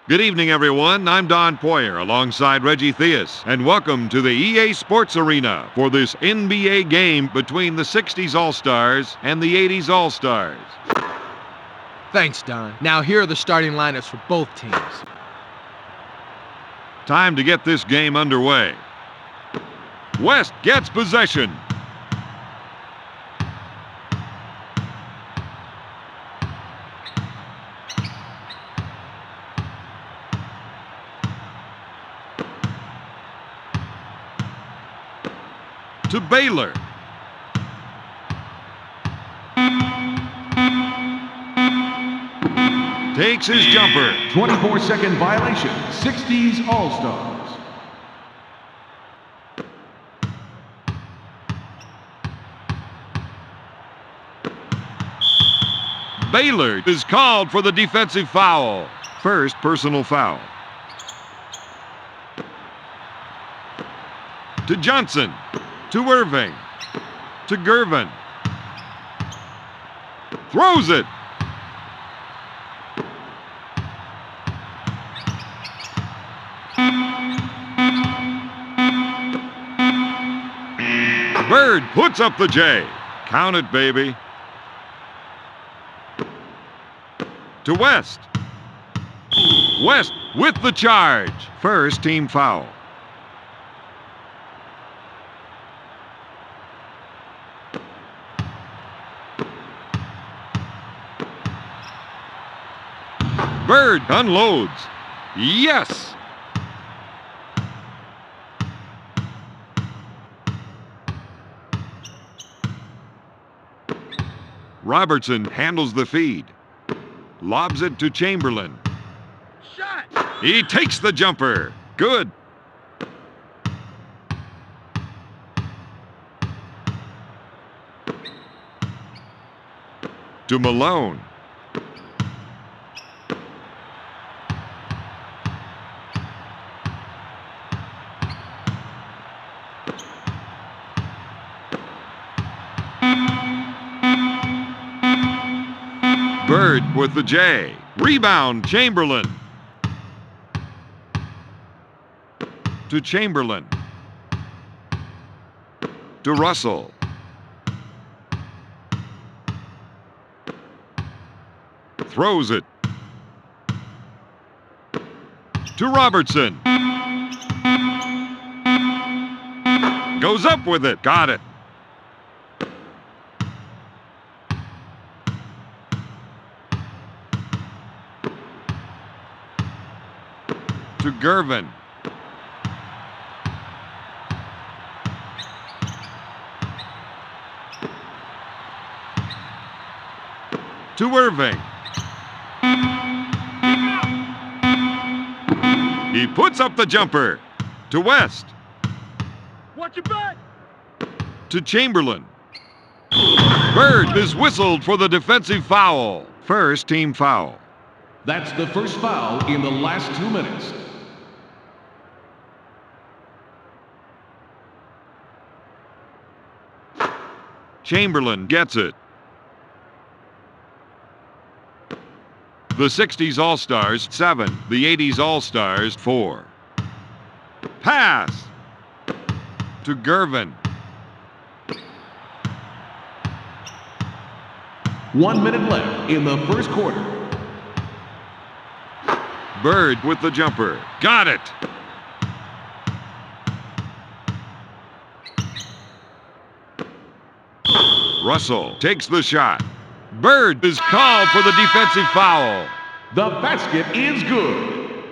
Good evening, everyone. I'm Don Poyer alongside Reggie Theus, and welcome to the EA Sports Arena for this NBA game between the 60's All-Stars and the 80's All-Stars. Thanks, Don. Now here are the starting lineups for both teams. Time to get this game underway. West gets possession. To Baylor. Takes his jumper. 24-second violation. 60's All-Stars. Baylor is called for the defensive foul. First personal foul. To Johnson. To Irving. To Gervin. Throws it. Bird puts up the J. Count it, baby. To West. West with the charge. First team foul. Bird unloads. Yes! Robertson handles the feed. Lobs it to Chamberlain. Shot! He takes the jumper. Good. To Malone. Bird with the J. Rebound, Chamberlain. To Chamberlain. To Russell. Throws it. To Robertson. Goes up with it. Got it. To Gervin. To Irving. He puts up the jumper. To West. Watch your back! To Chamberlain. Bird is whistled for the defensive foul. First team foul. That's the first foul in the last 2 minutes. Chamberlain gets it. The 60's All-Stars, 7. The 80's All-Stars, 4. Pass. To Gervin. 1 minute left in the first quarter. Bird with the jumper. Got it. Russell takes the shot. Bird is called for the defensive foul. The basket is good.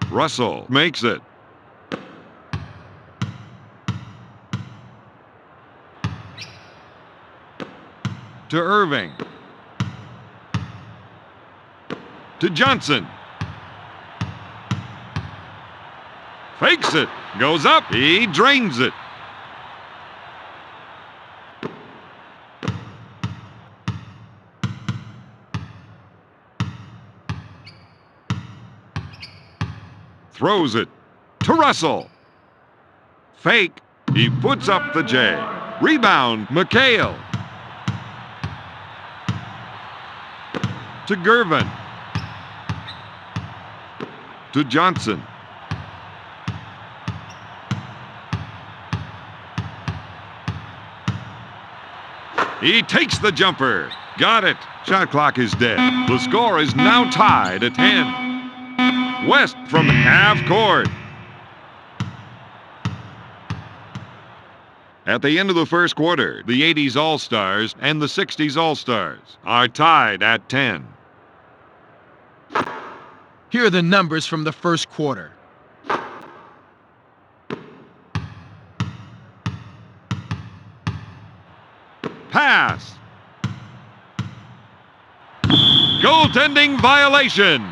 Russell makes it. To Irving. To Johnson. Fakes it. Goes up. He drains it. Throws it to Russell. Fake. He puts up the J. Rebound, McHale. To Gervin. To Johnson. He takes the jumper. Got it. Shot clock is dead. The score is now tied at 10. West from half court. At the end of the first quarter, the 80's All-Stars and the 60's All-Stars are tied at 10. Here are the numbers from the first quarter. Pass. Goaltending violation.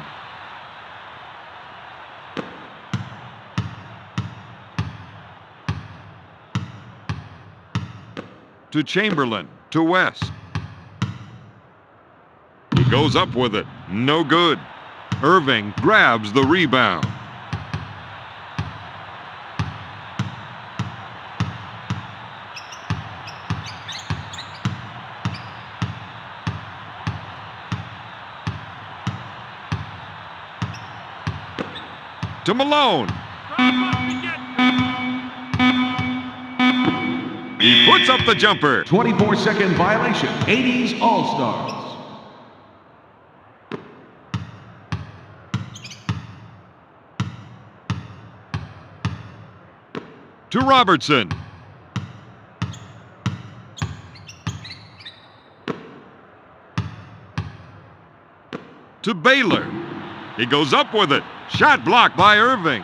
To Chamberlain. To West. He goes up with it. No good. Irving grabs the rebound. To Malone. He puts up the jumper. 24-second violation. 80's All-Stars. To Robertson. To Baylor. He goes up with it. Shot blocked by Irving.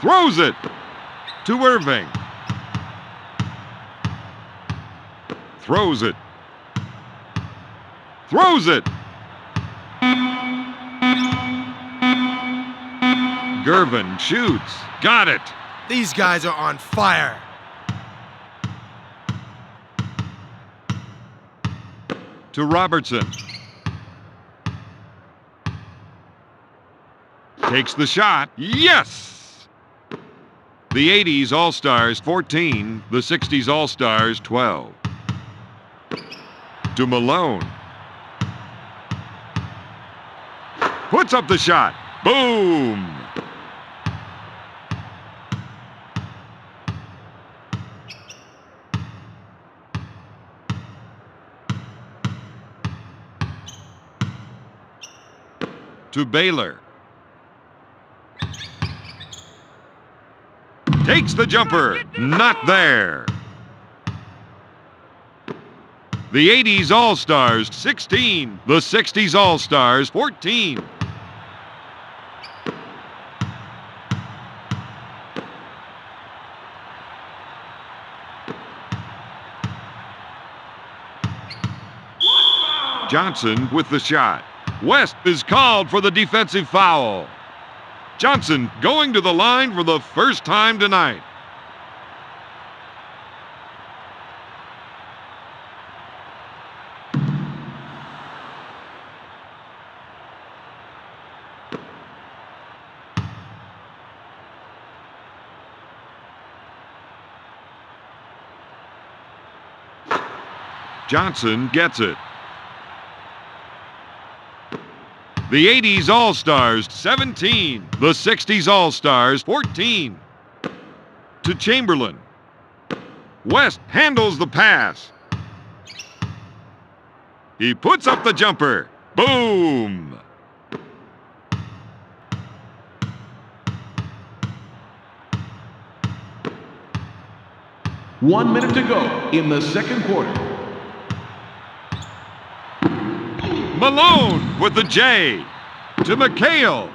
Throws it to Irving. Throws it. Throws it. Gervin shoots. Got it. These guys are on fire. To Robertson. Takes the shot. Yes! The 80's All-Stars 14, the 60's All-Stars 12. To Malone. Puts up the shot. Boom! To Baylor. Takes the jumper. Not there. The 80's All-Stars 16. The 60's All-Stars 14. Johnson with the shot. West is called for the defensive foul. Johnson going to the line for the first time tonight. Johnson gets it. The 80's All-Stars 17. The 60's All-Stars 14. To Chamberlain. West handles the pass. He puts up the jumper. Boom! One minute to go in the second quarter. Malone with the J. To McHale.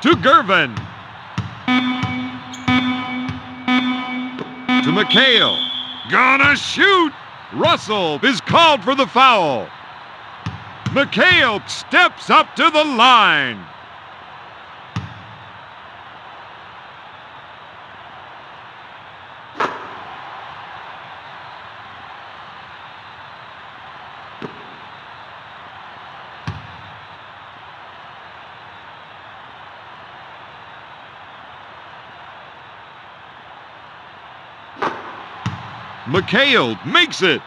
To Gervin. To McHale. Gonna shoot. Russell is called for the foul. McHale steps up to the line. McHale makes it.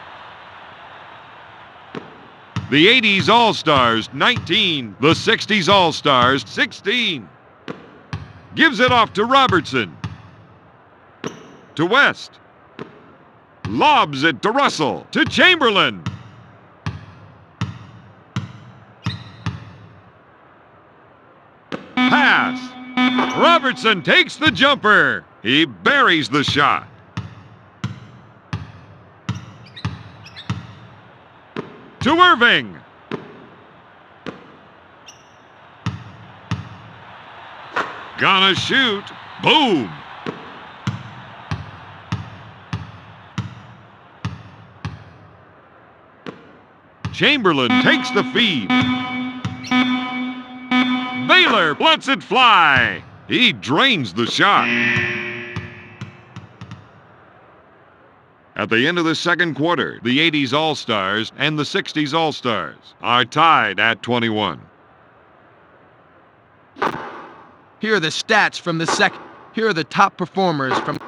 The 80s All-Stars, 19. The 60s All-Stars, 16. Gives it off to Robertson. To West. Lobs it to Russell. To Chamberlain. Pass. Robertson takes the jumper. He buries the shot. To Irving. Gonna shoot. Boom. Chamberlain takes the feed. Baylor lets it fly. He drains the shot. At the end of the second quarter, the 80s All-Stars and the 60s All-Stars are tied at 21. Here are the stats from the second. Here are the top performers from.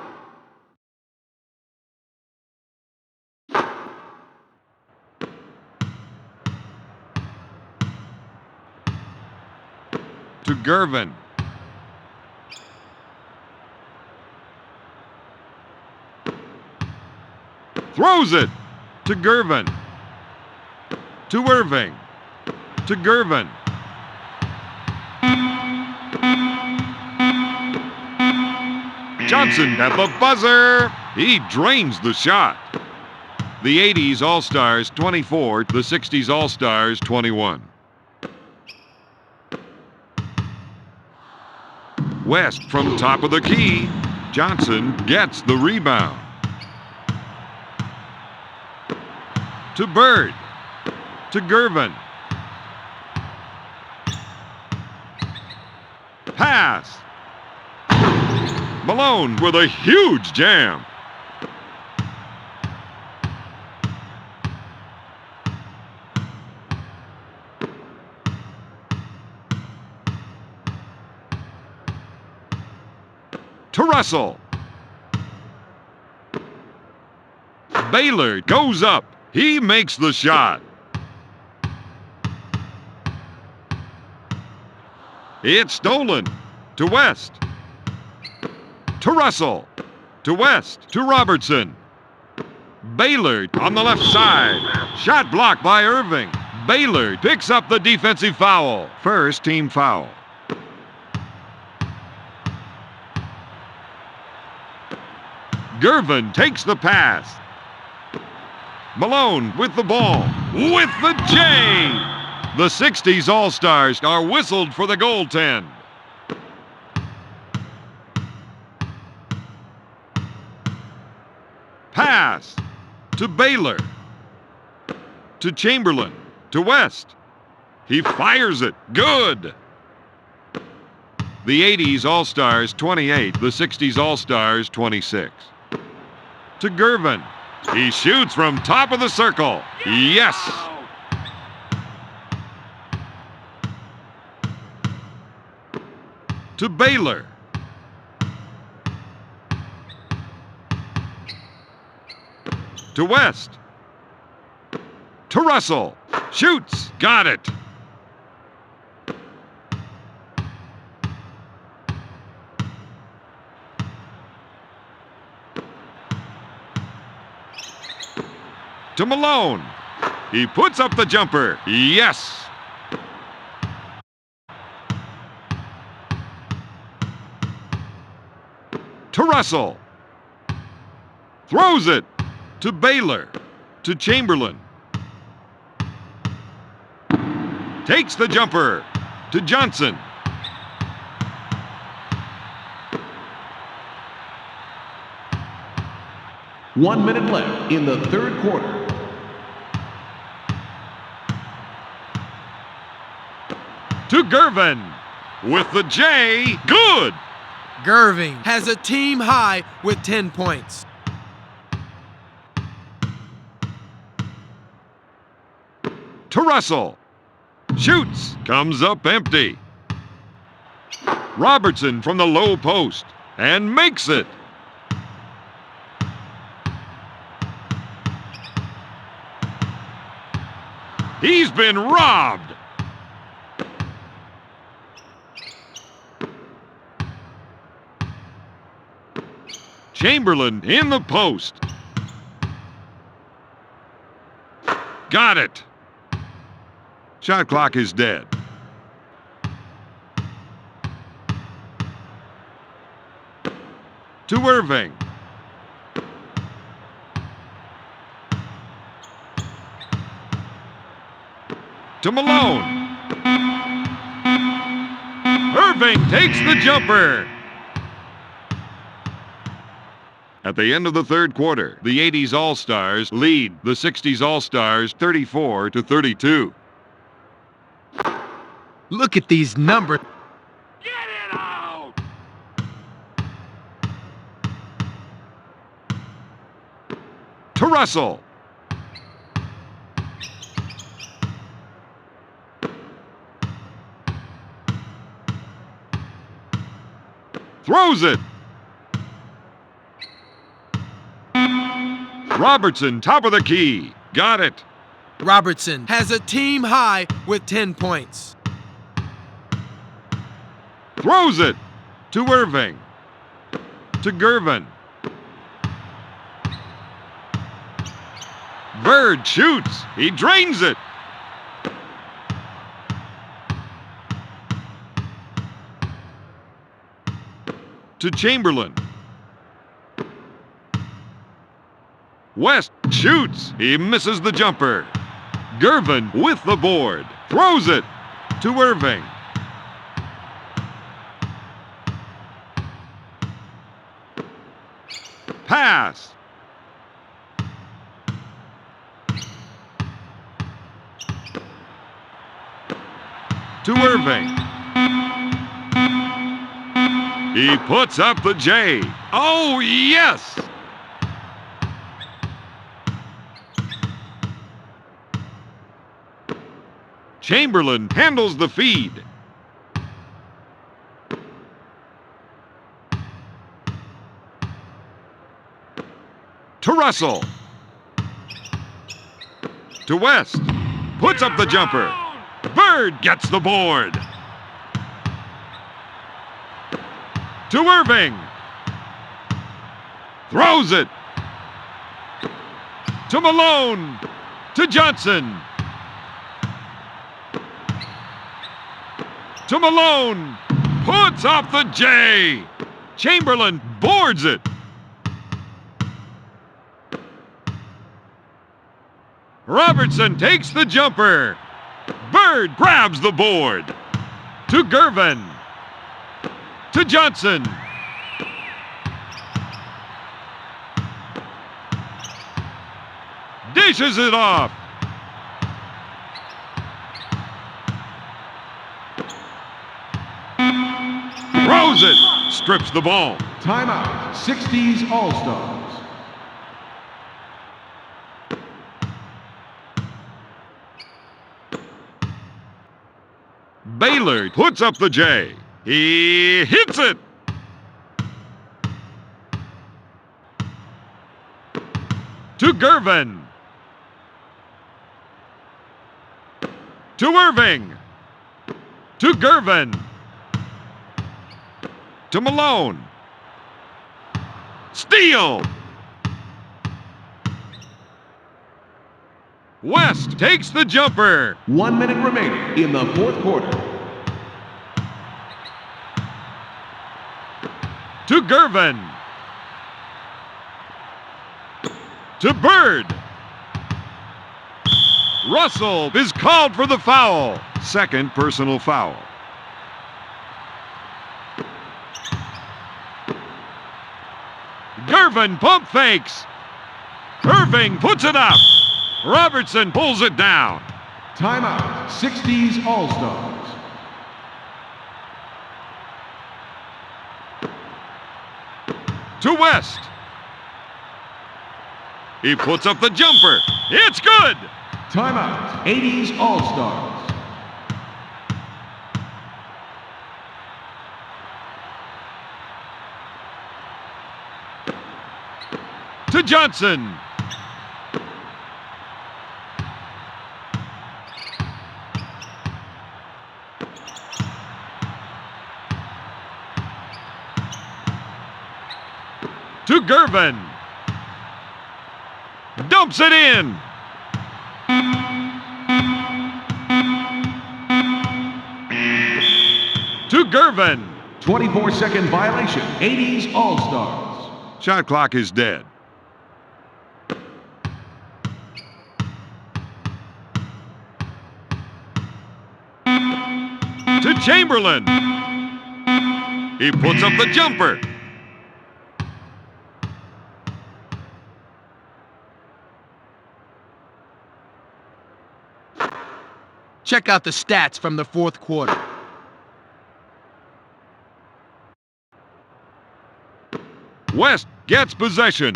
To Gervin. Throws it to Gervin. To Irving. To Gervin. Johnson at the buzzer. He drains the shot. The 80s All-Stars 24, the 60s All-Stars 21. West from top of the key. Johnson gets the rebound. To Bird. To Gervin. Pass. Malone with a huge jam. To Russell. Baylor goes up. He makes the shot. It's stolen. To West. To Russell. To West. To Robertson. Baylor on the left side. Shot blocked by Irving. Baylor picks up the defensive foul. First team foul. Gervin takes the pass. Malone with the ball. With the J! The 60s All-Stars are whistled for the goaltend. Pass to Baylor. To Chamberlain. To West. He fires it. Good! The 80s All-Stars 28, the 60s All-Stars 26. To Gervin. He shoots from top of the circle. Yes! To Baylor. To West. To Russell. Shoots. Got it. To Malone. He puts up the jumper. Yes! To Russell. Throws it. To Baylor. To Chamberlain. Takes the jumper. To Johnson. One minute left in the third quarter. To Gervin. With the J. Good! Gervin has a team high with 10 points. To Russell. Shoots. Comes up empty. Robertson from the low post. And makes it. He's been robbed. Chamberlain in the post. Got it. Shot clock is dead. To Irving. To Malone. Irving takes the jumper. At the end of the third quarter, the 80's All-Stars lead the 60's All-Stars 34-32. Look at these numbers. Get it out! To Russell. Throws it. Robertson, top of the key. Got it. Robertson has a team high with 10 points. Throws it. To Irving. To Gervin. Bird shoots. He drains it. To Chamberlain. West shoots. He misses the jumper. Gervin with the board. Throws it to Irving. Pass. To Irving. He puts up the J. Oh, yes! Chamberlain handles the feed. To Russell. To West. Puts up the jumper. Bird gets the board. To Irving. Throws it. To Malone. To Johnson. To Malone. Puts up the J. Chamberlain boards it. Robertson takes the jumper. Bird grabs the board. To Gervin. To Johnson. Dishes it off. Throws it. Strips the ball. Timeout. 60's All-Stars. Baylor puts up the J. He hits it. To Gervin. To Irving. To Gervin. To Malone. Steal. West takes the jumper. 1 minute remaining in the fourth quarter. To Gervin. To Bird. Russell is called for the foul. Second personal foul. Gervin pump fakes. Irving puts it up. Robertson pulls it down. Timeout. 60's All-Stars. To West. He puts up the jumper. It's good. Timeout. 80's All-Stars. To Johnson. To Gervin. Dumps it in. To Gervin. 24-second violation. 80's All-Stars. Shot clock is dead. To Chamberlain. He puts up the jumper. Check out the stats from the fourth quarter. West gets possession.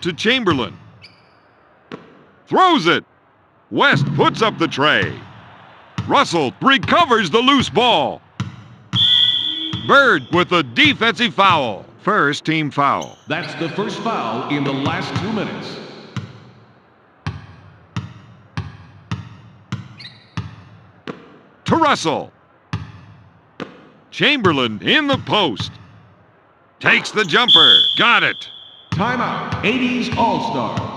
To Chamberlain. Throws it. West puts up the tray. Russell recovers the loose ball. Bird with a defensive foul. First team foul. That's the first foul in the last 2 minutes. To Russell. Chamberlain in the post. Takes the jumper. Got it. Timeout. 80's All-Stars.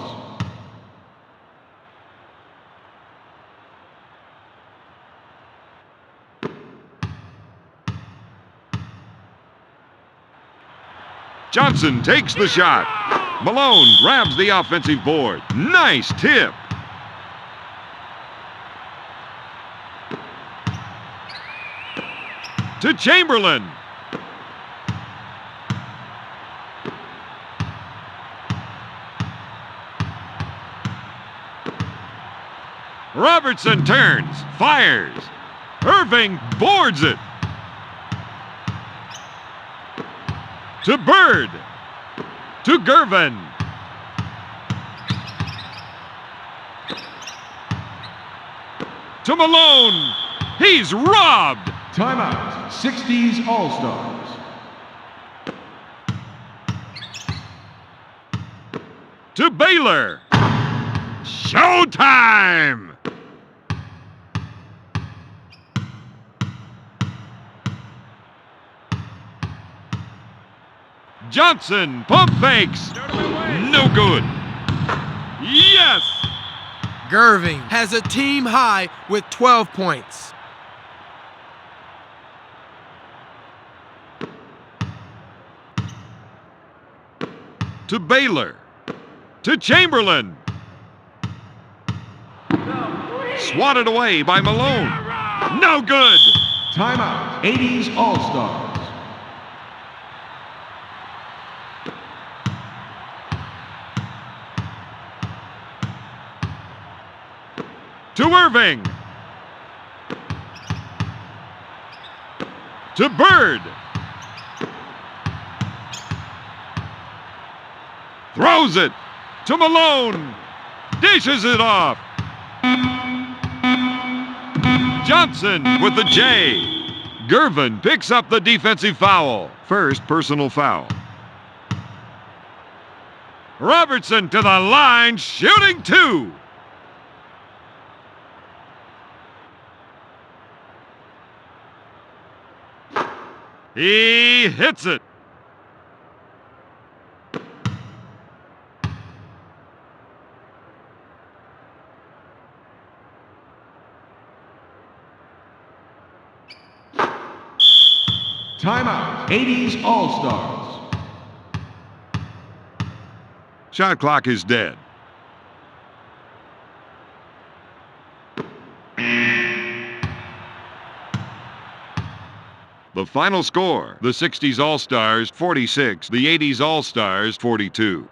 Johnson takes the shot. Malone grabs the offensive board. Nice tip. To Chamberlain. Robertson turns, fires. Irving boards it. To Bird. To Gervin. To Malone. He's robbed. Timeout. 60's All-Stars. To Baylor. Showtime! Johnson pump fakes. No good. Yes! Gervin has a team high with 12 points. To Baylor. To Chamberlain. Swatted away by Malone. No good. Timeout. 80's All-Stars. To Irving. To Bird. Throws it to Malone. Dishes it off. Johnson with the J. Gervin picks up the defensive foul. First personal foul. Robertson to the line, shooting two. He hits it. Timeout. 80's All-Stars. Shot clock is dead. The final score, the 60's All-Stars 46, the 80's All-Stars 42.